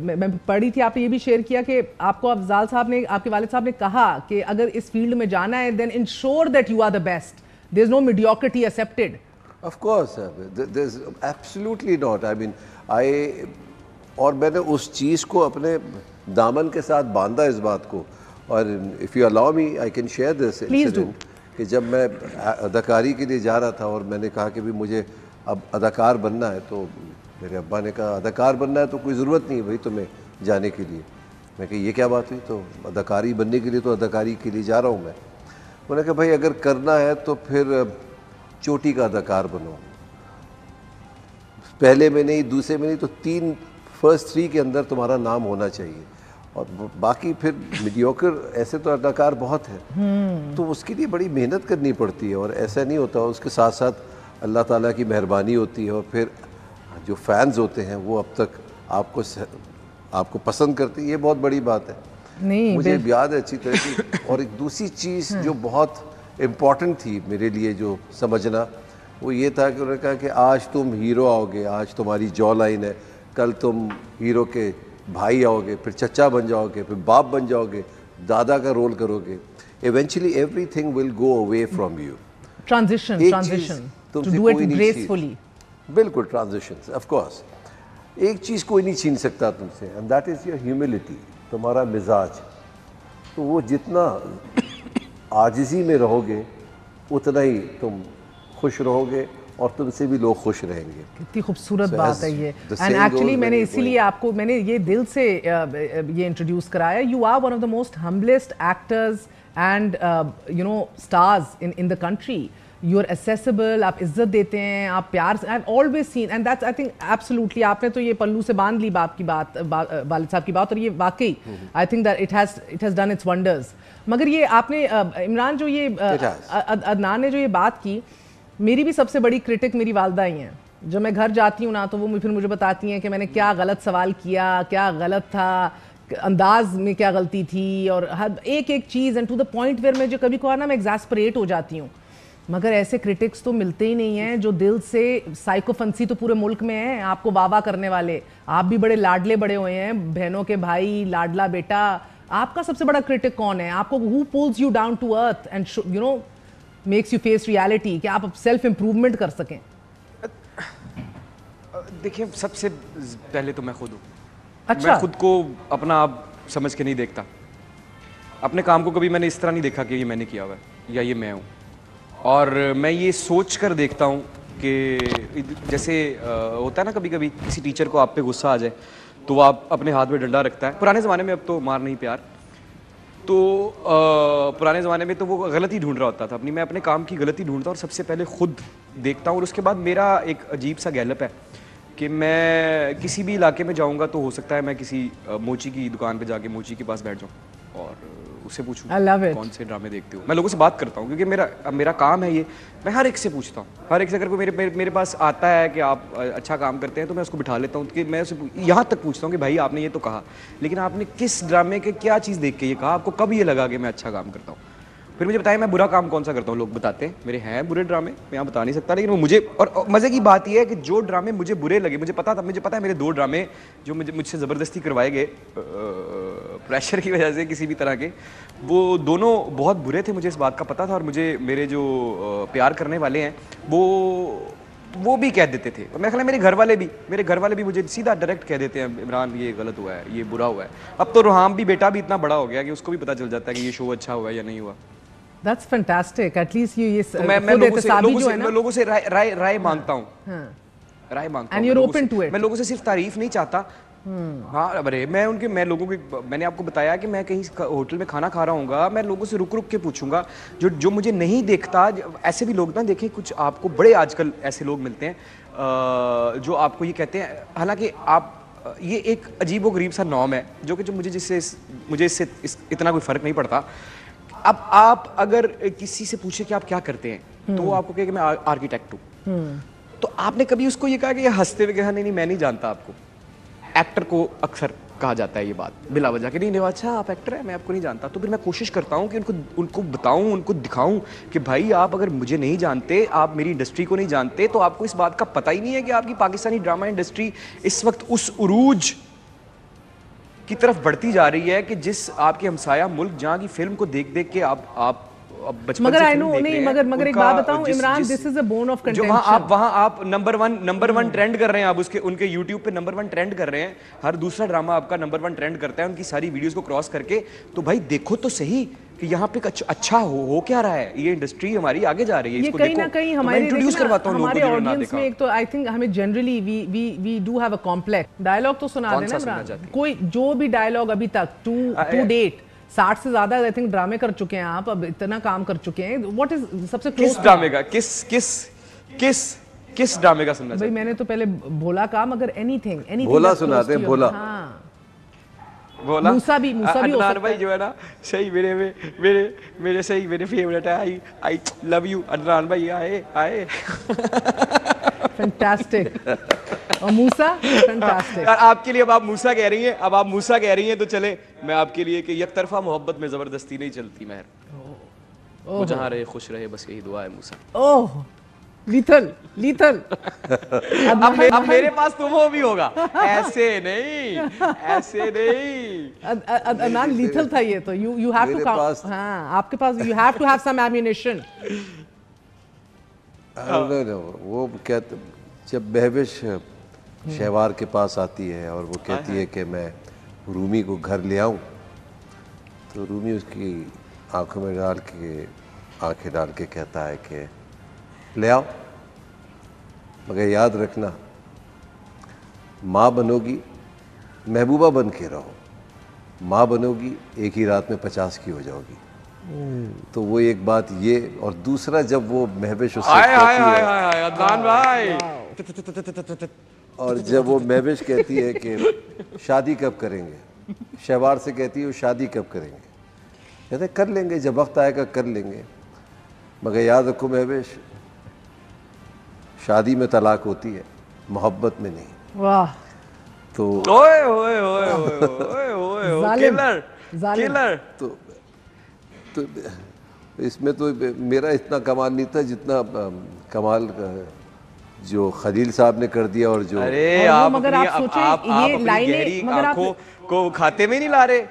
मैं पढ़ी थी, आपने ये भी शेयर किया कि आपको अफजाल साहब ने, आपके वालिद साहब ने कहा कि अगर इस फील्ड में जाना है then ensure that you are the best, there is no mediocrity accepted. Of course there is absolutely not, I mean और मैंने उस चीज़ को अपने दामन के साथ बांधा इस बात को। और if you allow me I can share this incident कि जब मैं अदाकारी के लिए जा रहा था और मैंने कहा कि भी मुझे अब अदाकार बनना है, तो मेरे अब्बा ने कहा अदाकार बनना है तो कोई ज़रूरत नहीं है भाई तुम्हें जाने के लिए। मैं कहा ये क्या बात हुई, तो अदाकारी बनने के लिए तो अदाकारी के लिए जा रहा हूँ मैं। उन्होंने कहा भाई अगर करना है तो फिर चोटी का अदाकार बनो, पहले में नहीं, दूसरे में नहीं, तो फर्स्ट 3 के अंदर तुम्हारा नाम होना चाहिए, और बाकी फिर मीडियोकर ऐसे तो अदाकार बहुत हैं। तो उसके लिए बड़ी मेहनत करनी पड़ती है और ऐसा नहीं होता, उसके साथ साथ अल्लाह ताला की मेहरबानी होती है और फिर जो फैंस होते हैं वो अब तक आपको पसंद करते हैं, ये बहुत बड़ी बात है। नहीं, मुझे याद है अच्छी तरह की। और एक दूसरी चीज़ जो बहुत इम्पॉर्टेंट थी मेरे लिए जो समझना, वो ये था कि उन्होंने कहा कि आज तुम हीरो आओगे, आज तुम्हारी जॉ लाइन है, कल तुम हीरो के भाई आओगे, फिर चचा बन जाओगे, फिर बाप बन जाओगे, दादा का रोल करोगे, eventually everything will go away from you. Transition to do it gracefully. बिल्कुल, ट्रांजिशन ऑफ कोर्स। एक चीज़ कोई नहीं छीन सकता तुमसे, and that is your humility, तुम्हारा मिजाज। तो वो जितना आजिज़ी में रहोगे उतना ही तुम खुश रहोगे और तुमसे भी लोग खुश रहेंगे। कितनी खूबसूरत बात है ये। एंड एक्चुअली मैंने इसीलिए आपको, मैंने ये दिल से ये इंट्रोड्यूस कराया। You are one of the most humblest actors and you know stars in the country. You are accessible, आप इज्जत देते हैं, आप प्यार से, I have always seen, and that's I think absolutely, आपने तो ये पल्लू से बांध ली बाप की बात, वालिद साहब की बात, और ये वाकई I think that it has done it's wonders. मगर ये आपने इमरान जो ये अदनान ने जो ये बात की, मेरी भी सबसे बड़ी क्रिटिक मेरी वालदा ही हैं। जब मैं घर जाती हूँ ना तो वो फिर मुझे बताती हैं कि मैंने क्या गलत सवाल किया, क्या गलत था, अंदाज में क्या गलती थी, और हर एक एक चीज़, and to the point where मैं जो कभी कभार ना मैं एग्जैस्परेट हो जाती हूँ। मगर ऐसे क्रिटिक्स तो मिलते ही नहीं हैं जो दिल से, साइकोफंसी तो पूरे मुल्क में है आपको वाह करने वाले। आप भी बड़े लाडले बड़े हुए हैं, बहनों के भाई, लाडला बेटा। आपका सबसे बड़ा क्रिटिक कौन है? आपको who pulls you down to earth and you know makes you face reality, कि आप सेल्फ इम्प्रूवमेंट कर सकें? देखिए, सबसे पहले तो मैं खुद हूँ। अच्छा। मैं खुद को अपना आप समझ के नहीं देखता। अपने काम को कभी मैंने इस तरह नहीं देखा कि ये मैंने किया हुआ है या ये मैं हूँ। और मैं ये सोच कर देखता हूँ कि जैसे होता है ना, कभी कभी किसी टीचर को आप पे गुस्सा आ जाए तो वो आप अपने हाथ में डंडा रखता है। पुराने ज़माने में, अब तो मार नहीं प्यार, तो पुराने ज़माने में तो वो गलती ढूंढ रहा होता था अपनी। मैं अपने काम की गलती ढूंढता और सबसे पहले खुद देखता हूँ, और उसके बाद मेरा एक अजीब सा गैलप है कि मैं किसी भी इलाके में जाऊँगा तो हो सकता है मैं किसी मोची की दुकान पे जाके मोची के पास बैठ जाऊँ और उससे पूछूं कौन से ड्रामे देखते हो। मैं लोगों से बात करता हूँ क्योंकि मेरा काम है ये। मैं हर एक से पूछता हूँ, हर एक से। अगर कोई मेरे पास आता है कि आप अच्छा काम करते हैं तो मैं उसको बिठा लेता हूँ कि मैं उससे यहाँ तक पूछता हूँ कि भाई आपने ये तो कहा, लेकिन आपने किस ड्रामे के क्या चीज़ देख के ये कहा, आपको कब ये लगा कि मैं अच्छा काम करता हूँ। फिर मुझे बताया मैं बुरा काम कौन सा करता हूँ। लोग बताते हैं मेरे हैं बुरे ड्रामे, मैं यहाँ बता नहीं सकता, लेकिन वो मुझे, और मज़े की बात यह है कि जो ड्रामे मुझे बुरे लगे, मुझे पता है मेरे 2 ड्रामे जो मुझसे ज़बरदस्ती करवाए गए प्रेशर की वजह से किसी भी तरह के, वो दोनों बहुत बुरे थे। मुझे इस बात का पता था, और मुझे मेरे जो प्यार करने वाले हैं वो भी कह देते थे। और मेरे ख्याल मेरे घर वाले भी मुझे सीधा डायरेक्ट कह देते हैं, इमरान ये गलत हुआ है, ये बुरा हुआ है। अब तो रोहाम भी, बेटा भी इतना बड़ा हो गया कि उसको भी पता चल जाता है कि ये शो अच्छा हुआ है या नहीं हुआ। That's fantastic. At least ये तो मैं लोगों से राय मांगता हूँ, राय मांगता हूँ। And you're open to it. मैं लोगों से सिर्फ तारीफ नहीं चाहता। हाँ, अरे मैंने आपको बताया कि मैं कहीं होटल में खाना खा रहा हूँगा, मैं लोगों से रुक के पूछूंगा जो मुझे नहीं देखता। ऐसे भी लोग ना, देखें, कुछ आपको बड़े आजकल ऐसे लोग मिलते हैं जो आपको ये कहते हैं, हालांकि आप, ये एक अजीबोगरीब सा नॉर्म है जो मुझे इससे इतना कोई फ़र्क नहीं पड़ता। अब आप अगर किसी से पूछे कि आप क्या करते हैं तो वो आपको कहे कि मैं आर्किटेक्ट हूँ, तो आपने कभी उसको ये कहा कि ये हंसते हुए कहा नहीं मैं नहीं जानता आपको। एक्टर को अक्सर कहा जाता है ये बात बिला वजह कि नहीं अच्छा आप एक्टर हैं, मैं आपको नहीं जानता। तो फिर मैं कोशिश करता हूँ कि उनको बताऊँ, उनको दिखाऊँ कि भाई आप अगर मुझे नहीं जानते, आप मेरी इंडस्ट्री को नहीं जानते, तो आपको इस बात का पता ही नहीं है कि आपकी पाकिस्तानी ड्रामा इंडस्ट्री इस वक्त उस उरूज की तरफ बढ़ती जा रही है कि जिस आपके हमसाया मुल्क जहाँ की फिल्म को देख देख के आप बचपन मगर से आई फिल्म नो देख नहीं, रहे हैं, मगर एक बात बताऊं Imran, this is a bone of जो कंटेंशन। वहाँ आप नंबर वन ट्रेंड कर रहे हैं, आप उसके उनके यूट्यूब पे नंबर 1 ट्रेंड कर रहे हैं, हर दूसरा ड्रामा आपका नंबर 1 ट्रेंड करता है उनकी सारी वीडियोस को क्रॉस करके। तो भाई देखो तो सही कि यहाँ पे अच्छा हो क्या रहा है, ये इंडस्ट्री हमारी आगे जा रही है, ये इसको कहीं देखो। ना कहीं तो मैं हमारे इंट्रोड्यूस करवाता हूँ लोगों हमारे को जिन्होंने ना ऑडियंस में देखा। एक तो आई थिंक हमें generally we do have a complex. Dialogue तो सुना कौन देना सा सुनना इमरान, चाहती हैं? कोई जो भी डायलॉग अभी तक टू डेट 60 से ज्यादा आई थिंक ड्रामे कर चुके हैं आप, अब इतना काम कर चुके हैं, व्हाट इज सबसे किस क्लोज ड्रामे का किस ड्रामे का सुनना भाई? चाहिए? मैंने तो पहले भोला का, मगर एनीथिंग भोला सुनाते हैं, भोला। हाँ बोला मूसा भी हो अदनान सकता भाई है। जो है ना सही मेरे सही मेरे फेवरेट है। आई लव यू अदनान भाई, आए फैंटास्टिक। और मूसा फैंटास्टिक। यार आपके लिए अब आप मूसा कह रही हैं, तो चले मैं आपके लिए कि यकतरफा मोहब्बत में जबरदस्ती नहीं चलती महर, वो जहाँ रहे खुश रहे, बस यही दुआ है मूसा। ओह लीथल अब मेरे पास तुम हो भी होगा, ऐसे नहीं। अदनान लीथल था ये तो, यू हैव टू काउंट। हाँ आपके पास you have to have some ammunition. वो कहते, जब महविश शहवार के पास आती है और वो कहती है कि मैं रूमी को घर ले आऊं, तो रूमी उसकी आंखों में आंखें डाल के कहता है कि ले आओ, मगर याद रखना माँ बनोगी महबूबा बन के रहो, माँ बनोगी एक ही रात में 50 की हो जाओगी। तो वो एक बात ये, और दूसरा जब वो महविश उससे कहती है, अदनान भाई, और जब वो महविश कहती है कि शादी कब करेंगे, शहवार से कहती है वो शादी कब करेंगे, कहते कर लेंगे जब वक्त आएगा कर लेंगे, मगर याद रखो महविश शादी में तलाक होती है, मोहब्बत में नहीं। वाह। तो ओए किलर। तो इसमें तो मेरा इतना कमाल नहीं था जितना कमाल जो खलील साहब ने कर दिया। और जो अरे और आप मगर अपनी आप सोचें, आप ये अपनी लाइनें गहरी मगर आप आंखों को खाते में नहीं ला रहे